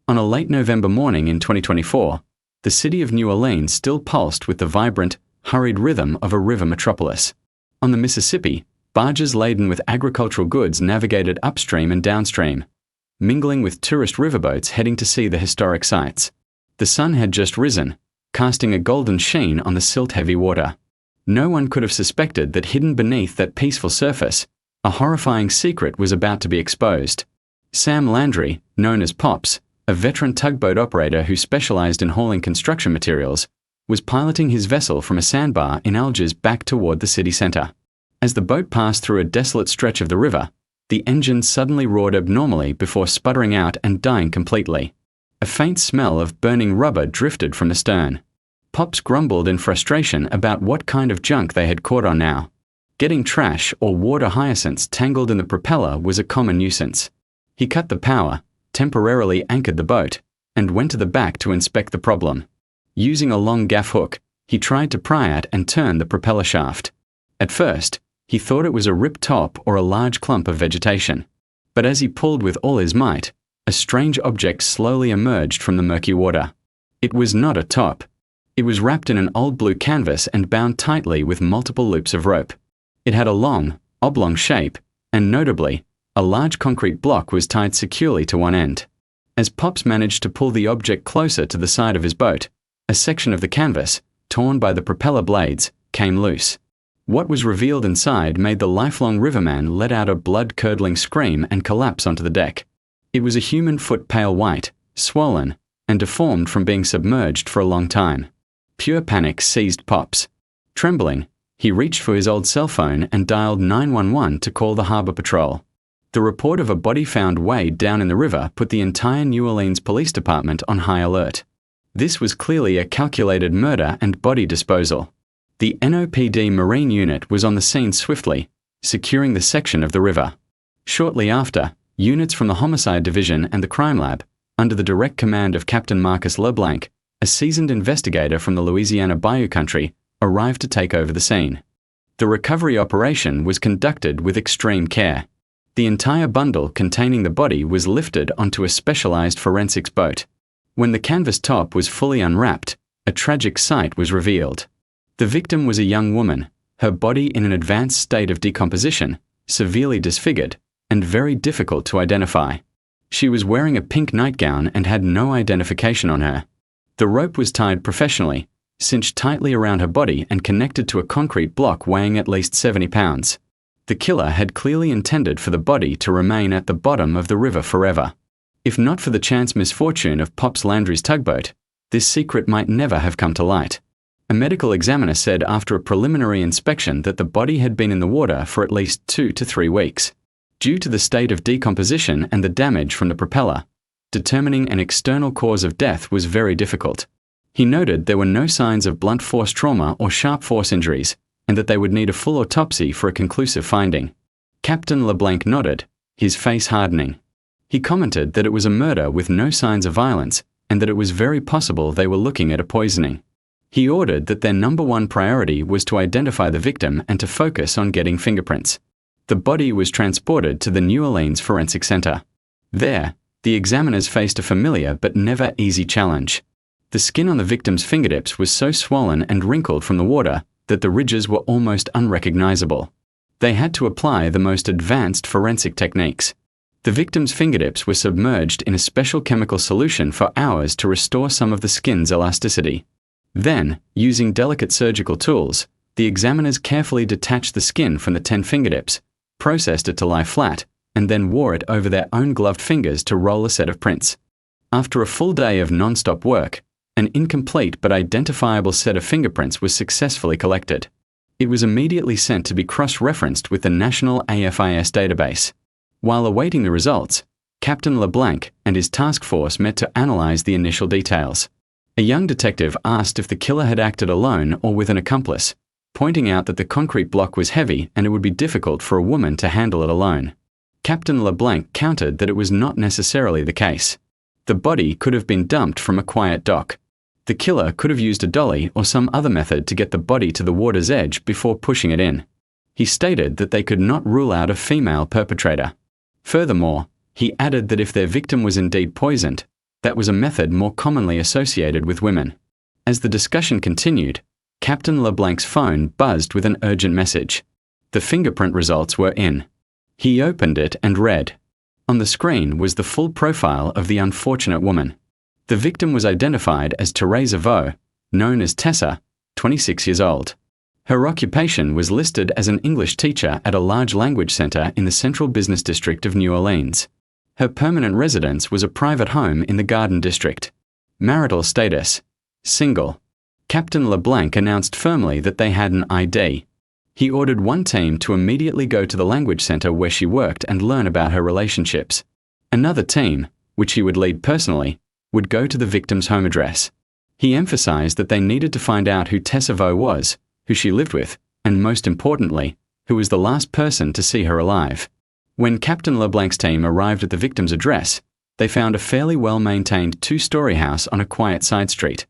On a late November morning in 2024, the city of New Orleans still pulsed with the vibrant, hurried rhythm of a river metropolis. On the Mississippi, barges laden with agricultural goods navigated upstream and downstream, mingling with tourist riverboats heading to see the historic sites. The sun had just risen, casting a golden sheen on the silt-heavy water. No one could have suspected that hidden beneath that peaceful surface, a horrifying secret was about to be exposed. Sam Landry, known as Pops, a veteran tugboat operator who specialized in hauling construction materials, was piloting his vessel from a sandbar in Algiers back toward the city center. As the boat passed through a desolate stretch of the river, the engine suddenly roared abnormally before sputtering out and dying completely. A faint smell of burning rubber drifted from the stern. Pops grumbled in frustration about what kind of junk they had caught on now. Getting trash or water hyacinths tangled in the propeller was a common nuisance. He cut the power, temporarily anchored the boat, and went to the back to inspect the problem. Using a long gaff hook, he tried to pry at and turn the propeller shaft. At first, he thought it was a ripped top or a large clump of vegetation. But as he pulled with all his might, a strange object slowly emerged from the murky water. It was not a top. It was wrapped in an old blue canvas and bound tightly with multiple loops of rope. It had a long, oblong shape, and notably, a large concrete block was tied securely to one end. As Pops managed to pull the object closer to the side of his boat, a section of the canvas, torn by the propeller blades, came loose. What was revealed inside made the lifelong riverman let out a blood-curdling scream and collapse onto the deck. It was a human foot pale white, swollen, and deformed from being submerged for a long time. Pure panic seized Pops. Trembling, he reached for his old cell phone and dialed 911 to call the harbor patrol. The report of a body found weighed down in the river put the entire New Orleans Police Department on high alert. This was clearly a calculated murder and body disposal. The NOPD Marine Unit was on the scene swiftly, securing the section of the river. Shortly after, units from the Homicide Division and the Crime Lab, under the direct command of Captain Marcus LeBlanc, a seasoned investigator from the Louisiana Bayou Country, arrived to take over the scene. The recovery operation was conducted with extreme care. The entire bundle containing the body was lifted onto a specialized forensics boat. When the canvas top was fully unwrapped, a tragic sight was revealed. The victim was a young woman, her body in an advanced state of decomposition, severely disfigured, and very difficult to identify. She was wearing a pink nightgown and had no identification on her. The rope was tied professionally, cinched tightly around her body and connected to a concrete block weighing at least 70 pounds. The killer had clearly intended for the body to remain at the bottom of the river forever. If not for the chance misfortune of Pops Landry's tugboat, this secret might never have come to light. A medical examiner said after a preliminary inspection that the body had been in the water for at least 2 to 3 weeks. Due to the state of decomposition and the damage from the propeller, determining an external cause of death was very difficult. He noted there were no signs of blunt force trauma or sharp force injuries, and that they would need a full autopsy for a conclusive finding. Captain LeBlanc nodded, his face hardening. He commented that it was a murder with no signs of violence, and that it was very possible they were looking at a poisoning. He ordered that their number one priority was to identify the victim and to focus on getting fingerprints. The body was transported to the New Orleans Forensic Center. There, the examiners faced a familiar but never easy challenge. The skin on the victim's fingertips was so swollen and wrinkled from the water that the ridges were almost unrecognizable. They had to apply the most advanced forensic techniques. The victim's fingertips were submerged in a special chemical solution for hours to restore some of the skin's elasticity. Then, using delicate surgical tools, the examiners carefully detached the skin from the 10 fingertips, processed it to lie flat, and then wore it over their own gloved fingers to roll a set of prints. After a full day of non-stop work, an incomplete but identifiable set of fingerprints was successfully collected. It was immediately sent to be cross-referenced with the National AFIS database. While awaiting the results, Captain LeBlanc and his task force met to analyze the initial details. A young detective asked if the killer had acted alone or with an accomplice, pointing out that the concrete block was heavy and it would be difficult for a woman to handle it alone. Captain LeBlanc countered that it was not necessarily the case. The body could have been dumped from a quiet dock. The killer could have used a dolly or some other method to get the body to the water's edge before pushing it in. He stated that they could not rule out a female perpetrator. Furthermore, he added that if their victim was indeed poisoned, That was a method more commonly associated with women. As the discussion continued, Captain LeBlanc's phone buzzed with an urgent message. The fingerprint results were in. He opened it and read. On the screen was the full profile of the unfortunate woman. The victim was identified as Teresa Vo, known as Tessa, 26 years old. Her occupation was listed as an English teacher at a large language center in the central business district of New Orleans. Her permanent residence was a private home in the Garden District. Marital status: single. Captain LeBlanc announced firmly that they had an ID. He ordered one team to immediately go to the language center where she worked and learn about her relationships. Another team, which he would lead personally, would go to the victim's home address. He emphasized that they needed to find out who Tessa Vo was, who she lived with, and most importantly, who was the last person to see her alive. When Captain LeBlanc's team arrived at the victim's address, they found a fairly well-maintained two-story house on a quiet side street.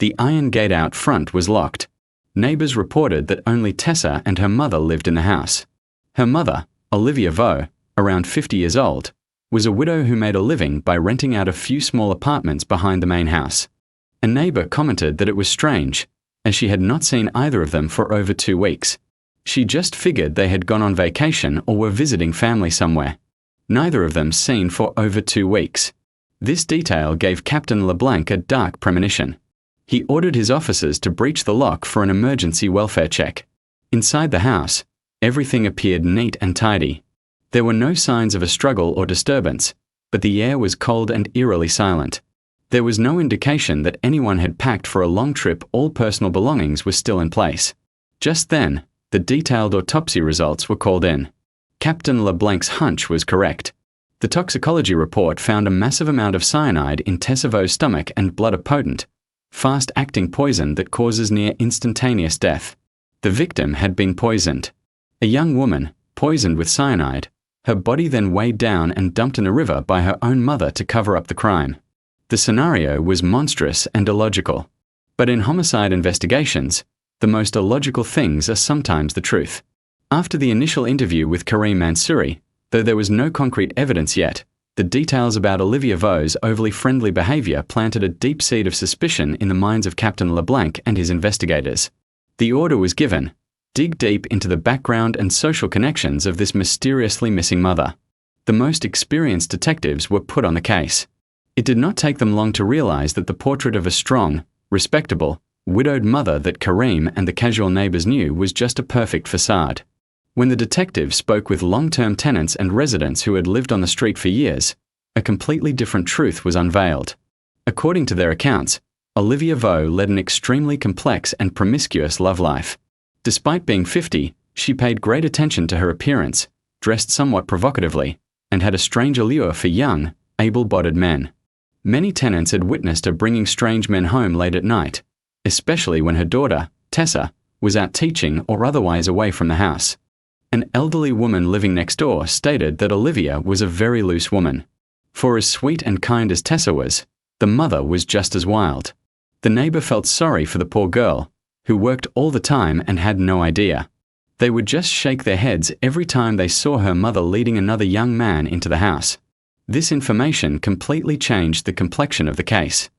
The iron gate out front was locked. Neighbors reported that only Tessa and her mother lived in the house. Her mother, Olivia Vo, around 50 years old, was a widow who made a living by renting out a few small apartments behind the main house. A neighbor commented that it was strange, as she had not seen either of them for over 2 weeks. She just figured they had gone on vacation or were visiting family somewhere. Neither of them seen for over 2 weeks. This detail gave Captain LeBlanc a dark premonition. He ordered his officers to breach the lock for an emergency welfare check. Inside the house, everything appeared neat and tidy. There were no signs of a struggle or disturbance, but the air was cold and eerily silent. There was no indication that anyone had packed for a long trip. All personal belongings were still in place. Just then, the detailed autopsy results were called in. Captain LeBlanc's hunch was correct. The toxicology report found a massive amount of cyanide in Tessa Vo's stomach and blood, a potent, fast-acting poison that causes near instantaneous death. The victim had been poisoned. A young woman, poisoned with cyanide, her body then weighed down and dumped in a river by her own mother to cover up the crime. The scenario was monstrous and illogical. But in homicide investigations, the most illogical things are sometimes the truth. After the initial interview with Karim Mansouri, though there was no concrete evidence yet, the details about Olivia Vo's overly friendly behavior planted a deep seed of suspicion in the minds of Captain LeBlanc and his investigators. The order was given: dig deep into the background and social connections of this mysteriously missing mother. The most experienced detectives were put on the case. It did not take them long to realize that the portrait of a strong, respectable, widowed mother that Karim and the casual neighbors knew was just a perfect facade. When the detectives spoke with long-term tenants and residents who had lived on the street for years, a completely different truth was unveiled. According to their accounts, Olivia Vo led an extremely complex and promiscuous love life. Despite being 50, she paid great attention to her appearance, dressed somewhat provocatively, and had a strange allure for young, able-bodied men. Many tenants had witnessed her bringing strange men home late at night, especially when her daughter, Tessa, was out teaching or otherwise away from the house. An elderly woman living next door stated that Olivia was a very loose woman. For as sweet and kind as Tessa was, the mother was just as wild. The neighbor felt sorry for the poor girl, who worked all the time and had no idea. They would just shake their heads every time they saw her mother leading another young man into the house. This information completely changed the complexion of the case.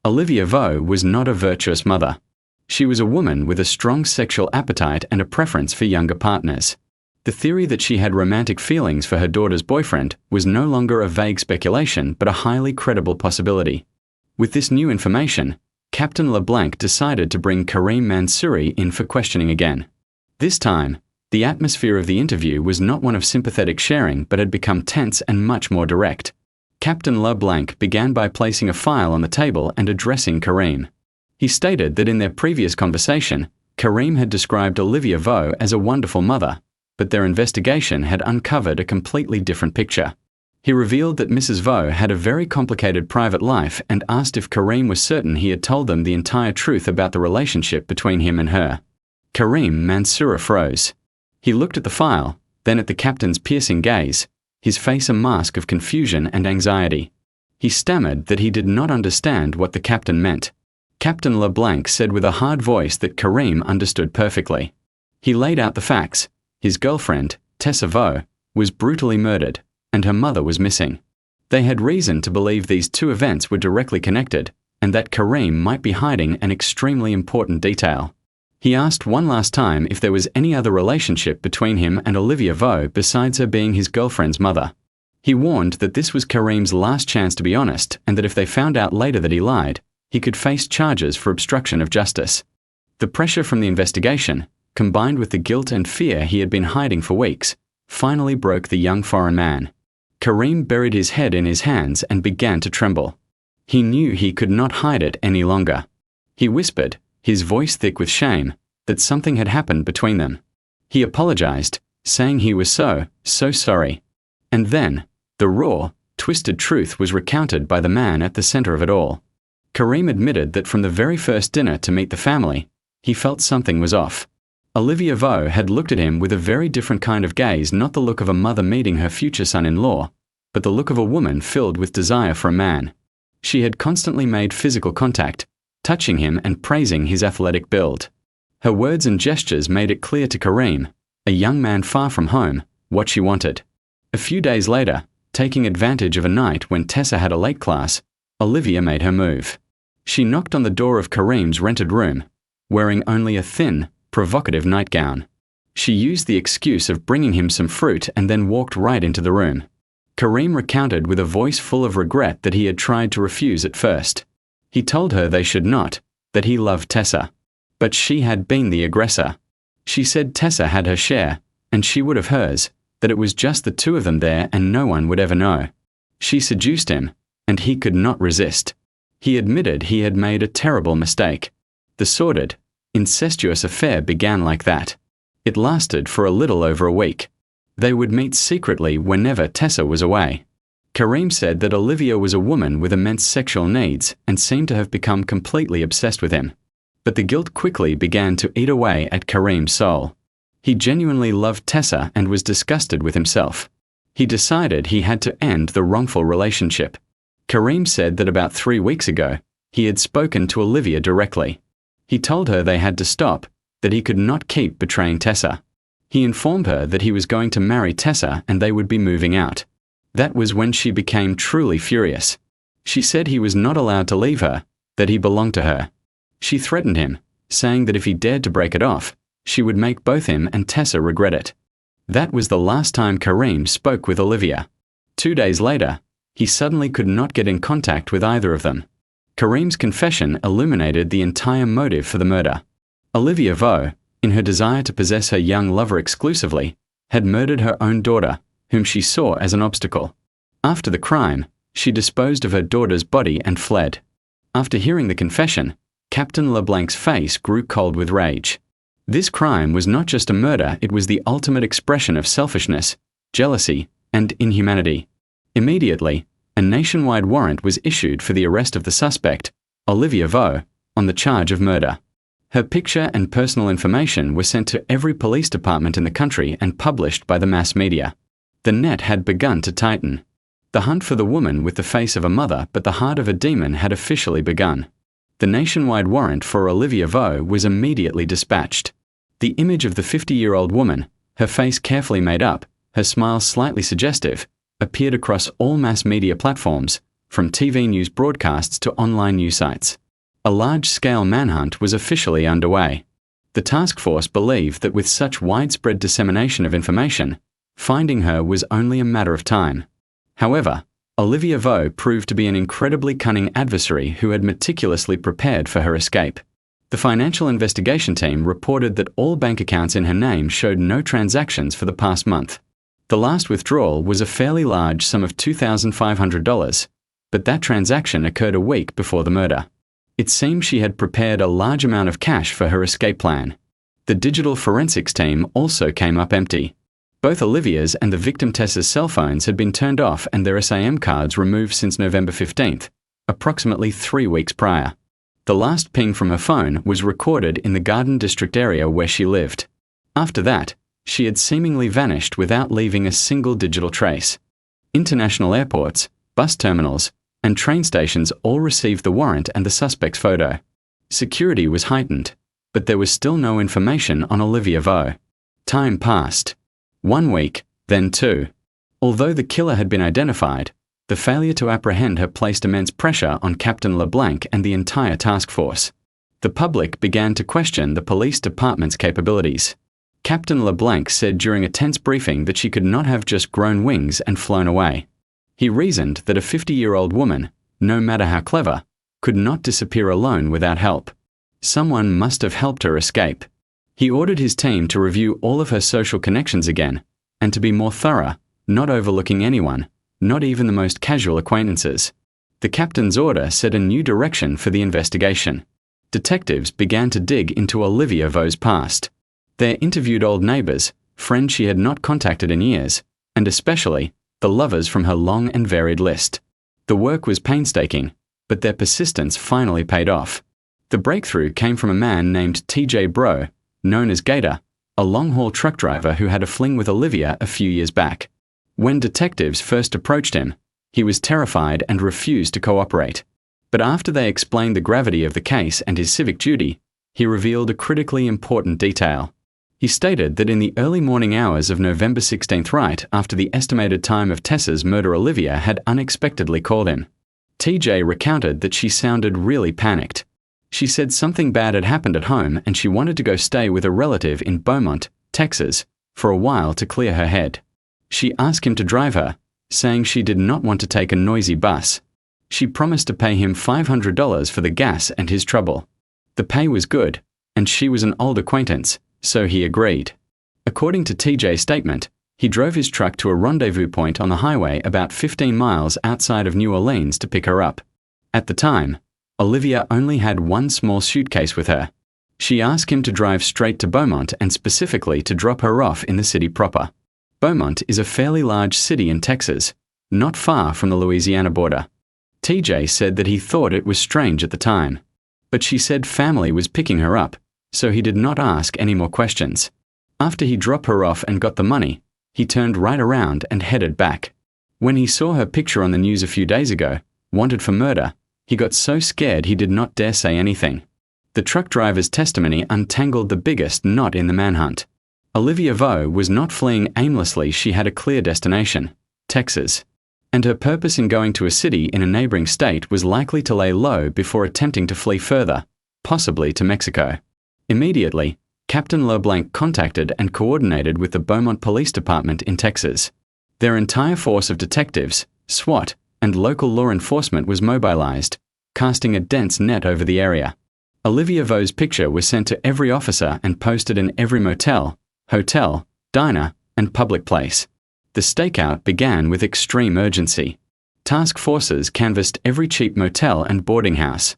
Olivia Vo was not a virtuous mother. She was a woman with a strong sexual appetite and a preference for younger partners. The theory that she had romantic feelings for her daughter's boyfriend was no longer a vague speculation but a highly credible possibility. With this new information, Captain LeBlanc decided to bring Karim Mansouri in for questioning again. This time, the atmosphere of the interview was not one of sympathetic sharing but had become tense and much more direct. Captain LeBlanc began by placing a file on the table and addressing Karim. He stated that in their previous conversation, Karim had described Olivia Vo as a wonderful mother, but their investigation had uncovered a completely different picture. He revealed that Mrs. Vo had a very complicated private life and asked if Karim was certain he had told them the entire truth about the relationship between him and her. Karim Mansouri froze. He looked at the file, then at the captain's piercing gaze, his face a mask of confusion and anxiety. He stammered that he did not understand what the captain meant. Captain LeBlanc said with a hard voice that Karim understood perfectly. He laid out the facts. His girlfriend, Tessa Vo, was brutally murdered, and her mother was missing. They had reason to believe these two events were directly connected, and that Kareem might be hiding an extremely important detail. He asked one last time if there was any other relationship between him and Olivia Vo besides her being his girlfriend's mother. He warned that this was Kareem's last chance to be honest, and that if they found out later that he lied, he could face charges for obstruction of justice. The pressure from the investigation, combined with the guilt and fear he had been hiding for weeks, finally broke the young foreign man. Kareem buried his head in his hands and began to tremble. He knew he could not hide it any longer. He whispered, his voice thick with shame, that something had happened between them. He apologized, saying he was so sorry. And then, the raw, twisted truth was recounted by the man at the center of it all. Kareem admitted that from the very first dinner to meet the family, he felt something was off. Olivia Vo had looked at him with a very different kind of gaze, not the look of a mother meeting her future son-in-law, but the look of a woman filled with desire for a man. She had constantly made physical contact, touching him and praising his athletic build. Her words and gestures made it clear to Kareem, a young man far from home, what she wanted. A few days later, taking advantage of a night when Tessa had a late class, Olivia made her move. She knocked on the door of Kareem's rented room, wearing only a thin, provocative nightgown. She used the excuse of bringing him some fruit and then walked right into the room. Kareem recounted with a voice full of regret that he had tried to refuse at first. He told her they should not, that he loved Tessa. But she had been the aggressor. She said Tessa had her share, and she would have hers, that it was just the two of them there and no one would ever know. She seduced him, and he could not resist. He admitted he had made a terrible mistake. The sordid, incestuous affair began like that. It lasted for a little over a week. They would meet secretly whenever Tessa was away. Kareem said that Olivia was a woman with immense sexual needs and seemed to have become completely obsessed with him. But the guilt quickly began to eat away at Kareem's soul. He genuinely loved Tessa and was disgusted with himself. He decided he had to end the wrongful relationship. Kareem said that about 3 weeks ago, he had spoken to Olivia directly. He told her they had to stop, that he could not keep betraying Tessa. He informed her that he was going to marry Tessa and they would be moving out. That was when she became truly furious. She said he was not allowed to leave her, that he belonged to her. She threatened him, saying that if he dared to break it off, she would make both him and Tessa regret it. That was the last time Kareem spoke with Olivia. 2 days later, he suddenly could not get in contact with either of them. Kareem's confession illuminated the entire motive for the murder. Olivia Vo, in her desire to possess her young lover exclusively, had murdered her own daughter, whom she saw as an obstacle. After the crime, she disposed of her daughter's body and fled. After hearing the confession, Captain LeBlanc's face grew cold with rage. This crime was not just a murder, it was the ultimate expression of selfishness, jealousy, and inhumanity. Immediately, a nationwide warrant was issued for the arrest of the suspect, Olivia Vo, on the charge of murder. Her picture and personal information were sent to every police department in the country and published by the mass media. The net had begun to tighten. The hunt for the woman with the face of a mother but the heart of a demon had officially begun. The nationwide warrant for Olivia Vo was immediately dispatched. The image of the 50-year-old woman, her face carefully made up, her smile slightly suggestive, appeared across all mass media platforms, from TV news broadcasts to online news sites. A large-scale manhunt was officially underway. The task force believed that with such widespread dissemination of information, finding her was only a matter of time. However, Olivia Vo proved to be an incredibly cunning adversary who had meticulously prepared for her escape. The financial investigation team reported that all bank accounts in her name showed no transactions for the past month. The last withdrawal was a fairly large sum of $2,500, but that transaction occurred a week before the murder. It seemed she had prepared a large amount of cash for her escape plan. The digital forensics team also came up empty. Both Olivia's and the victim Tessa's cell phones had been turned off and their SIM cards removed since November 15th, approximately 3 weeks prior. The last ping from her phone was recorded in the Garden District area where she lived. After that, she had seemingly vanished without leaving a single digital trace. International airports, bus terminals, and train stations all received the warrant and the suspect's photo. Security was heightened, but there was still no information on Olivia Vo. Time passed. 1 week, then 2. Although the killer had been identified, The failure to apprehend her placed immense pressure on Captain LeBlanc and the entire task force. The public began to question the police department's capabilities. Captain LeBlanc said during a tense briefing that she could not have just grown wings and flown away. He reasoned that a 50-year-old woman, no matter how clever, could not disappear alone without help. Someone must have helped her escape. He ordered his team to review all of her social connections again, and to be more thorough, not overlooking anyone, not even the most casual acquaintances. The captain's order set a new direction for the investigation. Detectives began to dig into Olivia Vaux's past. They interviewed old neighbors, friends she had not contacted in years, and especially the lovers from her long and varied list. The work was painstaking, but their persistence finally paid off. The breakthrough came from a man named T.J. Bro, known as Gator, a long-haul truck driver who had a fling with Olivia a few years back. When detectives first approached him, he was terrified and refused to cooperate. But after they explained the gravity of the case and his civic duty, he revealed a critically important detail. He stated that in the early morning hours of November 16th, right after the estimated time of Tessa's murder, Olivia had unexpectedly called him. TJ recounted that she sounded really panicked. She said something bad had happened at home and she wanted to go stay with a relative in Beaumont, Texas, for a while to clear her head. She asked him to drive her, saying she did not want to take a noisy bus. She promised to pay him $500 for the gas and his trouble. The pay was good, and she was an old acquaintance, so he agreed. According to TJ's statement, he drove his truck to a rendezvous point on the highway about 15 miles outside of New Orleans to pick her up. At the time, Olivia only had one small suitcase with her. She asked him to drive straight to Beaumont and specifically to drop her off in the city proper. Beaumont is a fairly large city in Texas, not far from the Louisiana border. TJ said that he thought it was strange at the time, but she said family was picking her up, so he did not ask any more questions. After he dropped her off and got the money, he turned right around and headed back. When he saw her picture on the news a few days ago, wanted for murder, he got so scared he did not dare say anything. The truck driver's testimony untangled the biggest knot in the manhunt. Olivia Vaux was not fleeing aimlessly. She had a clear destination, Texas. And her purpose in going to a city in a neighboring state was likely to lay low before attempting to flee further, possibly to Mexico. Immediately, Captain LeBlanc contacted and coordinated with the Beaumont Police Department in Texas. Their entire force of detectives, SWAT, and local law enforcement was mobilized, casting a dense net over the area. Olivia Vaux's picture was sent to every officer and posted in every motel, hotel, diner, and public place. The stakeout began with extreme urgency. Task forces canvassed every cheap motel and boarding house.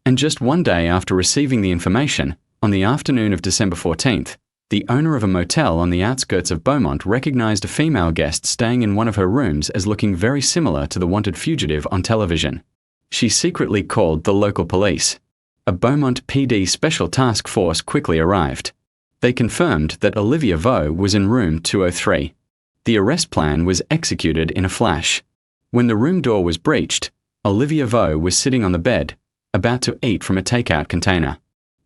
And just one day after receiving the information, on the afternoon of December 14th, the owner of a motel on the outskirts of Beaumont recognized a female guest staying in one of her rooms as looking very similar to the wanted fugitive on television. She secretly called the local police. A Beaumont PD special task force quickly arrived. They confirmed that Olivia Vaux was in room 203. The arrest plan was executed in a flash. When the room door was breached, Olivia Vaux was sitting on the bed, about to eat from a takeout container.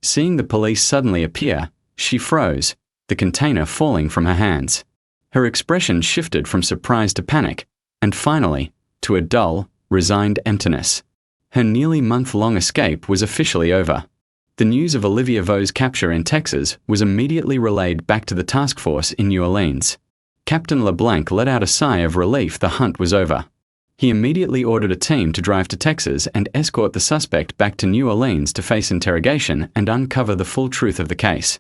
Seeing the police suddenly appear, she froze, the container falling from her hands. Her expression shifted from surprise to panic, and finally, to a dull, resigned emptiness. Her nearly month-long escape was officially over. The news of Olivia Vaux's capture in Texas was immediately relayed back to the task force in New Orleans. Captain LeBlanc let out a sigh of relief. The hunt was over. He immediately ordered a team to drive to Texas and escort the suspect back to New Orleans to face interrogation and uncover the full truth of the case.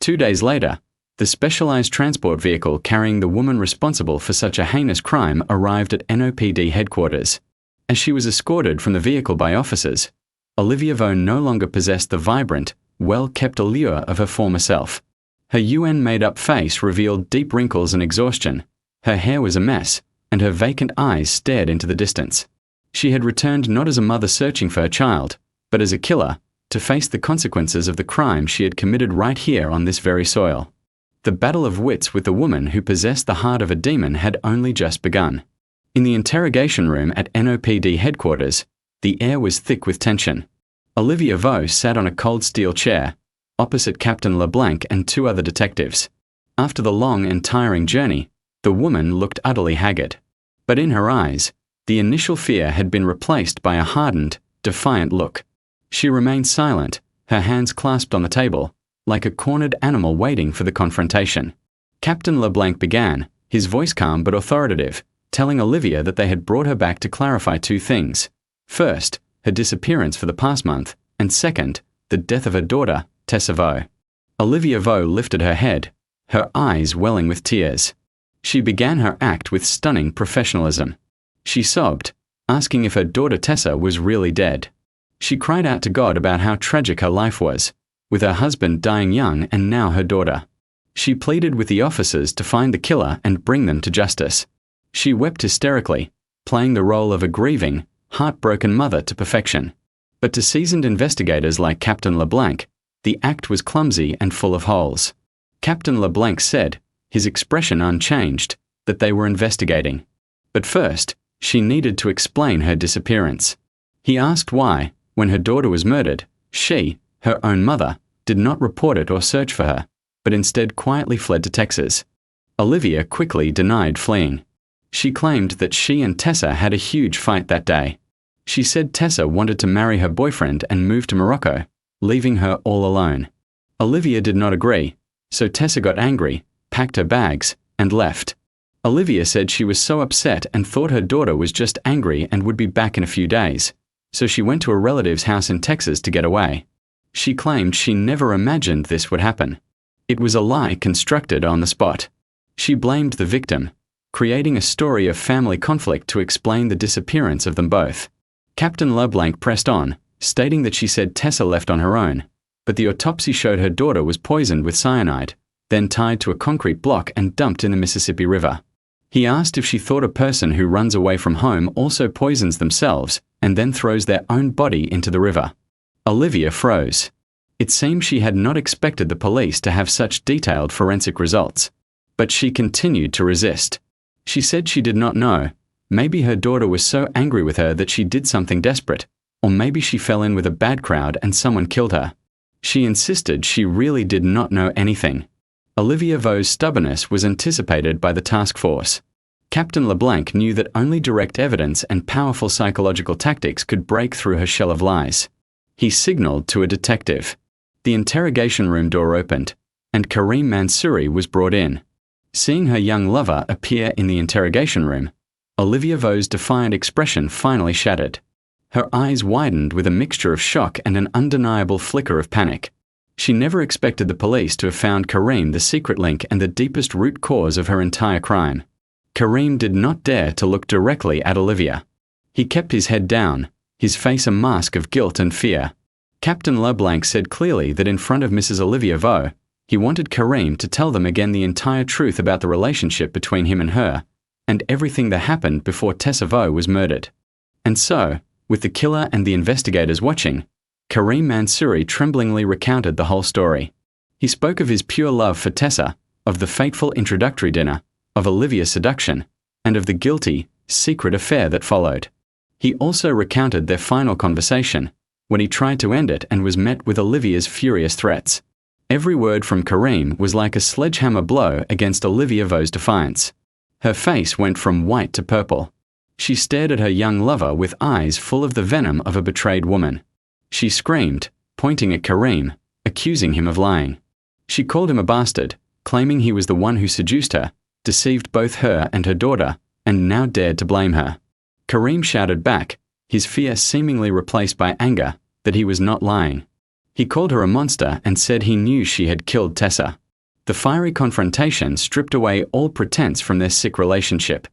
2 days later, the specialized transport vehicle carrying the woman responsible for such a heinous crime arrived at NOPD headquarters. As she was escorted from the vehicle by officers, Olivia Vaux no longer possessed the vibrant, well-kept allure of her former self. Her UN-made-up face revealed deep wrinkles and exhaustion. Her hair was a mess, and her vacant eyes stared into the distance. She had returned not as a mother searching for her child, but as a killer, to face the consequences of the crime she had committed right here on this very soil. The battle of wits with the woman who possessed the heart of a demon had only just begun. In the interrogation room at NOPD headquarters, the air was thick with tension. Olivia Vaux sat on a cold steel chair, opposite Captain LeBlanc and 2 other detectives. After the long and tiring journey, the woman looked utterly haggard. But in her eyes, The initial fear had been replaced by a hardened, defiant look. She remained silent, her hands clasped on the table, like a cornered animal waiting for the confrontation. Captain LeBlanc began, his voice calm but authoritative, telling Olivia that they had brought her back to clarify two things. First, her disappearance for the past month, and second, the death of her daughter, Tessa Vo. Olivia Vo lifted her head, her eyes welling with tears. She began her act with stunning professionalism. She sobbed, asking if her daughter Tessa was really dead. She cried out to God about how tragic her life was, with her husband dying young and now her daughter. She pleaded with the officers to find the killer and bring them to justice. She wept hysterically, playing the role of a grieving, heartbroken mother to perfection. But to seasoned investigators like Captain LeBlanc, the act was clumsy and full of holes. Captain LeBlanc said, his expression unchanged, that they were investigating. But first, she needed to explain her disappearance. He asked why, when her daughter was murdered, she, her own mother, did not report it or search for her, but instead quietly fled to Texas. Olivia quickly denied fleeing. She claimed that she and Tessa had a huge fight that day. She said Tessa wanted to marry her boyfriend and move to Morocco, leaving her all alone. Olivia did not agree, so Tessa got angry, packed her bags, and left. Olivia said she was so upset and thought her daughter was just angry and would be back in a few days, so she went to a relative's house in Texas to get away. She claimed she never imagined this would happen. It was a lie constructed on the spot. She blamed the victim, creating a story of family conflict to explain the disappearance of them both. Captain LeBlanc pressed on, stating that she said Tessa left on her own, but the autopsy showed her daughter was poisoned with cyanide, then tied to a concrete block and dumped in the Mississippi River. He asked if she thought a person who runs away from home also poisons themselves and then throws their own body into the river. Olivia froze. It seemed she had not expected the police to have such detailed forensic results. But she continued to resist. She said she did not know. Maybe her daughter was so angry with her that she did something desperate, or maybe she fell in with a bad crowd and someone killed her. She insisted she really did not know anything. Olivia Vo's stubbornness was anticipated by the task force. Captain LeBlanc knew that only direct evidence and powerful psychological tactics could break through her shell of lies. He signaled to a detective. The interrogation room door opened, and Kareem Mansouri was brought in. Seeing her young lover appear in the interrogation room, Olivia Vo's defiant expression finally shattered. Her eyes widened with a mixture of shock and an undeniable flicker of panic. She never expected the police to have found Kareem the secret link and the deepest root cause of her entire crime. Kareem did not dare to look directly at Olivia. He kept his head down, his face a mask of guilt and fear. Captain LeBlanc said clearly that in front of Mrs. Olivia Vo, he wanted Kareem to tell them again the entire truth about the relationship between him and her, and everything that happened before Tessa Vo was murdered. And so, with the killer and the investigators watching, Kareem Mansouri tremblingly recounted the whole story. He spoke of his pure love for Tessa, of the fateful introductory dinner, of Olivia's seduction, and of the guilty, secret affair that followed. He also recounted their final conversation, when he tried to end it and was met with Olivia's furious threats. Every word from Kareem was like a sledgehammer blow against Olivia Vo's defiance. Her face went from white to purple. She stared at her young lover with eyes full of the venom of a betrayed woman. She screamed, pointing at Kareem, accusing him of lying. She called him a bastard, claiming he was the one who seduced her, deceived both her and her daughter, and now dared to blame her. Kareem shouted back, his fear seemingly replaced by anger, that he was not lying. He called her a monster and said he knew she had killed Tessa. The fiery confrontation stripped away all pretense from their sick relationship.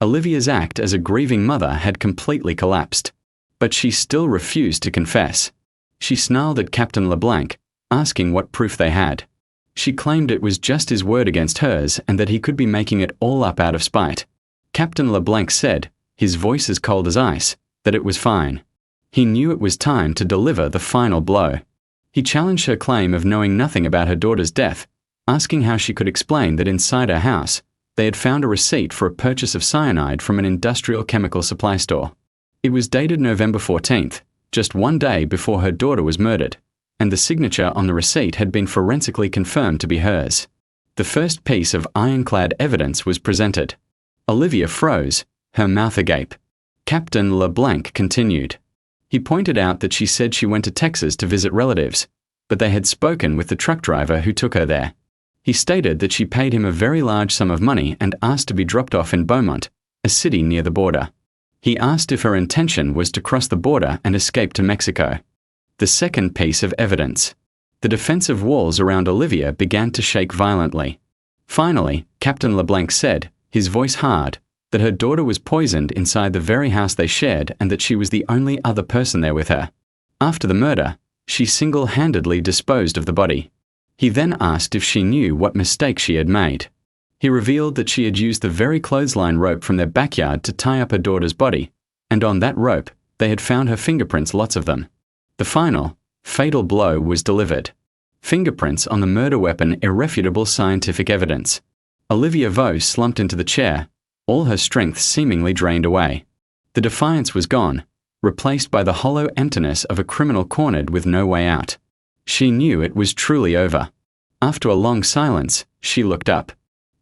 Olivia's act as a grieving mother had completely collapsed. But she still refused to confess. She snarled at Captain LeBlanc, asking what proof they had. She claimed it was just his word against hers and that he could be making it all up out of spite. Captain LeBlanc said, his voice as cold as ice, that it was fine. He knew it was time to deliver the final blow. He challenged her claim of knowing nothing about her daughter's death, asking how she could explain that inside her house, they had found a receipt for a purchase of cyanide from an industrial chemical supply store. It was dated November 14th, just one day before her daughter was murdered, and the signature on the receipt had been forensically confirmed to be hers. The first piece of ironclad evidence was presented. Olivia froze, her mouth agape. Captain LeBlanc continued. He pointed out that she said she went to Texas to visit relatives, but they had spoken with the truck driver who took her there. He stated that she paid him a very large sum of money and asked to be dropped off in Beaumont, a city near the border. He asked if her intention was to cross the border and escape to Mexico. The second piece of evidence. The defensive walls around Olivia began to shake violently. Finally, Captain LeBlanc said, his voice hard, that her daughter was poisoned inside the very house they shared and that she was the only other person there with her. After the murder, she single-handedly disposed of the body. He then asked if she knew what mistake she had made. He revealed that she had used the very clothesline rope from their backyard to tie up her daughter's body, and on that rope they had found her fingerprints, lots of them. The final, fatal blow was delivered. Fingerprints on the murder weapon, irrefutable scientific evidence. Olivia Vaux slumped into the chair, all her strength seemingly drained away. The defiance was gone, replaced by the hollow emptiness of a criminal cornered with no way out. She knew it was truly over. After a long silence, she looked up.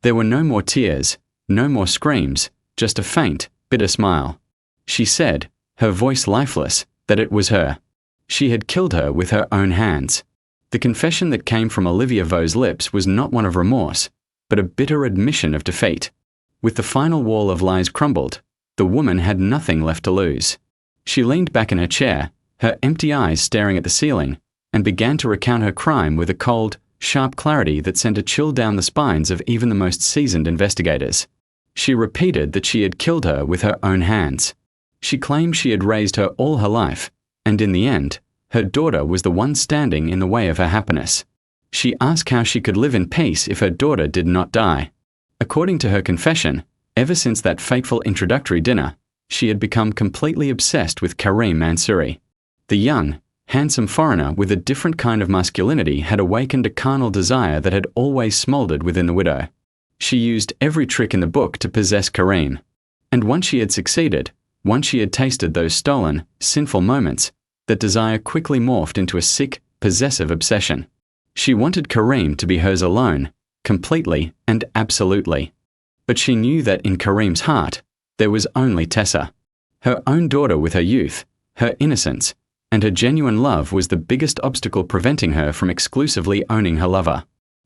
There were no more tears, no more screams, just a faint, bitter smile. She said, her voice lifeless, that it was her. She had killed her with her own hands. The confession that came from Olivia Vaux's lips was not one of remorse, but a bitter admission of defeat. With the final wall of lies crumbled, the woman had nothing left to lose. She leaned back in her chair, her empty eyes staring at the ceiling, and began to recount her crime with a cold, sharp clarity that sent a chill down the spines of even the most seasoned investigators. She repeated that she had killed her with her own hands. She claimed she had raised her all her life, and in the end, her daughter was the one standing in the way of her happiness. She asked how she could live in peace if her daughter did not die. According to her confession, ever since that fateful introductory dinner, she had become completely obsessed with Karim Mansouri. The young, handsome foreigner with a different kind of masculinity had awakened a carnal desire that had always smoldered within the widow. She used every trick in the book to possess Karim. And once she had succeeded, once she had tasted those stolen, sinful moments, that desire quickly morphed into a sick, possessive obsession. She wanted Karim to be hers alone, completely and absolutely. But she knew that in Karim's heart, there was only Tessa. Her own daughter with her youth, her innocence, and her genuine love was the biggest obstacle preventing her from exclusively owning her lover.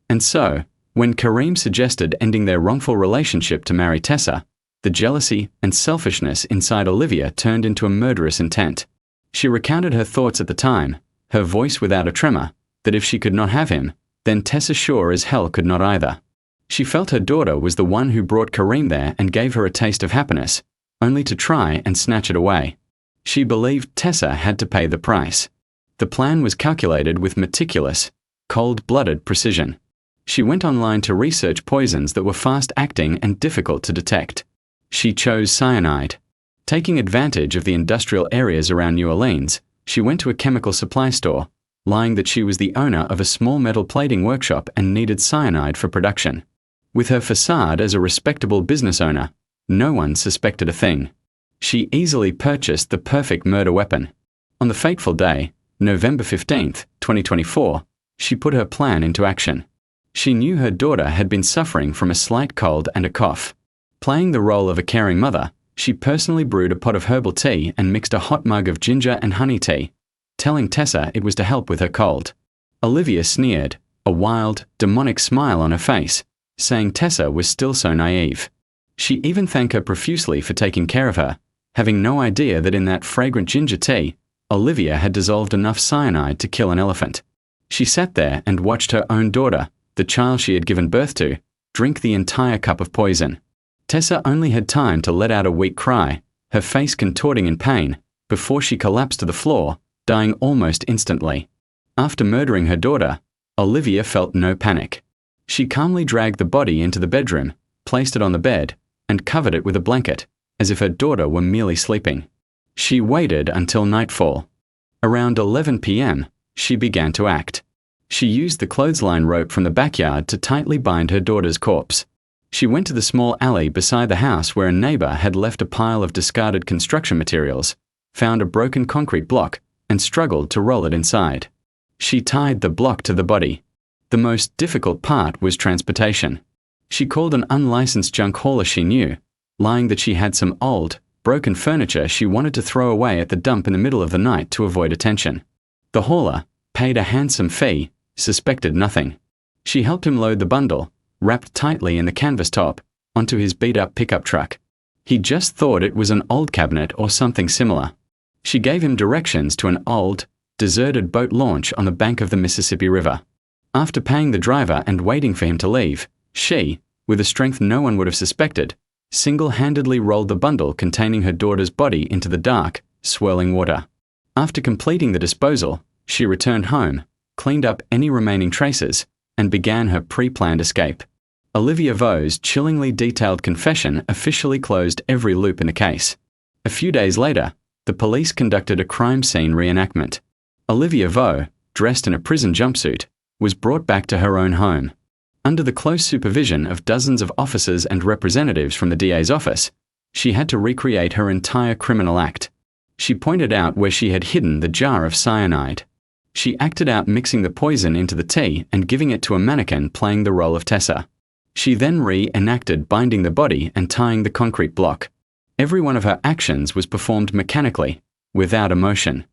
And so, when Karim suggested ending their wrongful relationship to marry Tessa, the jealousy and selfishness inside Olivia turned into a murderous intent. She recounted her thoughts at the time, her voice without a tremor, that if she could not have him, then Tessa sure as hell could not either. She felt her daughter was the one who brought Karim there and gave her a taste of happiness, only to try and snatch it away. She believed Tessa had to pay the price. The plan was calculated with meticulous, cold-blooded precision. She went online to research poisons that were fast-acting and difficult to detect. She chose cyanide. Taking advantage of the industrial areas around New Orleans, she went to a chemical supply store, lying that she was the owner of a small metal plating workshop and needed cyanide for production. With her facade as a respectable business owner, no one suspected a thing. She easily purchased the perfect murder weapon. On the fateful day, November 15th, 2024, she put her plan into action. She knew her daughter had been suffering from a slight cold and a cough. Playing the role of a caring mother, she personally brewed a pot of herbal tea and mixed a hot mug of ginger and honey tea, telling Tessa it was to help with her cold. Olivia sneered, a wild, demonic smile on her face, saying Tessa was still so naive. She even thanked her profusely for taking care of her, having no idea that in that fragrant ginger tea, Olivia had dissolved enough cyanide to kill an elephant. She sat there and watched her own daughter, the child she had given birth to, drink the entire cup of poison. Tessa only had time to let out a weak cry, her face contorting in pain, before she collapsed to the floor, dying almost instantly. After murdering her daughter, Olivia felt no panic. She calmly dragged the body into the bedroom, placed it on the bed, and covered it with a blanket, as if her daughter were merely sleeping. She waited until nightfall. Around 11 p.m., she began to act. She used the clothesline rope from the backyard to tightly bind her daughter's corpse. She went to the small alley beside the house where a neighbor had left a pile of discarded construction materials, found a broken concrete block, and struggled to roll it inside. She tied the block to the body. The most difficult part was transportation. She called an unlicensed junk hauler she knew, lying that she had some old, broken furniture she wanted to throw away at the dump in the middle of the night to avoid attention. The hauler, paid a handsome fee, suspected nothing. She helped him load the bundle, wrapped tightly in the canvas top, onto his beat-up pickup truck. He just thought it was an old cabinet or something similar. She gave him directions to an old, deserted boat launch on the bank of the Mississippi River. After paying the driver and waiting for him to leave, she, with a strength no one would have suspected, single-handedly rolled the bundle containing her daughter's body into the dark, swirling water. After completing the disposal, she returned home, cleaned up any remaining traces, and began her pre-planned escape. Olivia Vaux's chillingly detailed confession officially closed every loop in the case. A few days later, the police conducted a crime scene reenactment. Olivia Vaux, dressed in a prison jumpsuit, was brought back to her own home. Under the close supervision of dozens of officers and representatives from the DA's office, she had to recreate her entire criminal act. She pointed out where she had hidden the jar of cyanide. She acted out mixing the poison into the tea and giving it to a mannequin playing the role of Tessa. She then re-enacted binding the body and tying the concrete block. Every one of her actions was performed mechanically, without emotion.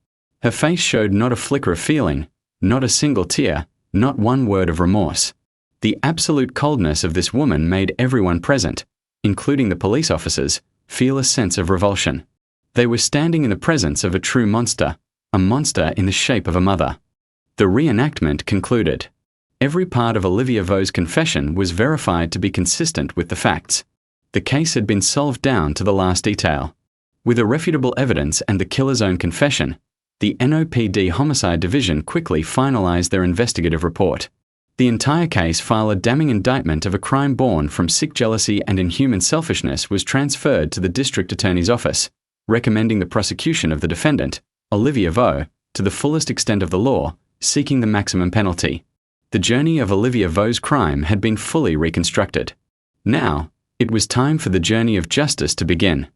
Her face showed not a flicker of feeling, not a single tear, not one word of remorse. The absolute coldness of this woman made everyone present, including the police officers, feel a sense of revulsion. They were standing in the presence of a true monster, a monster in the shape of a mother. The reenactment concluded. Every part of Olivia Vaux's confession was verified to be consistent with the facts. The case had been solved down to the last detail. With irrefutable evidence and the killer's own confession, the NOPD Homicide Division quickly finalized their investigative report. The entire case file a damning indictment of a crime born from sick jealousy and inhuman selfishness was transferred to the district attorney's office, recommending the prosecution of the defendant, Olivia Vaux, to the fullest extent of the law, seeking the maximum penalty. The journey of Olivia Vaux's crime had been fully reconstructed. Now, it was time for the journey of justice to begin.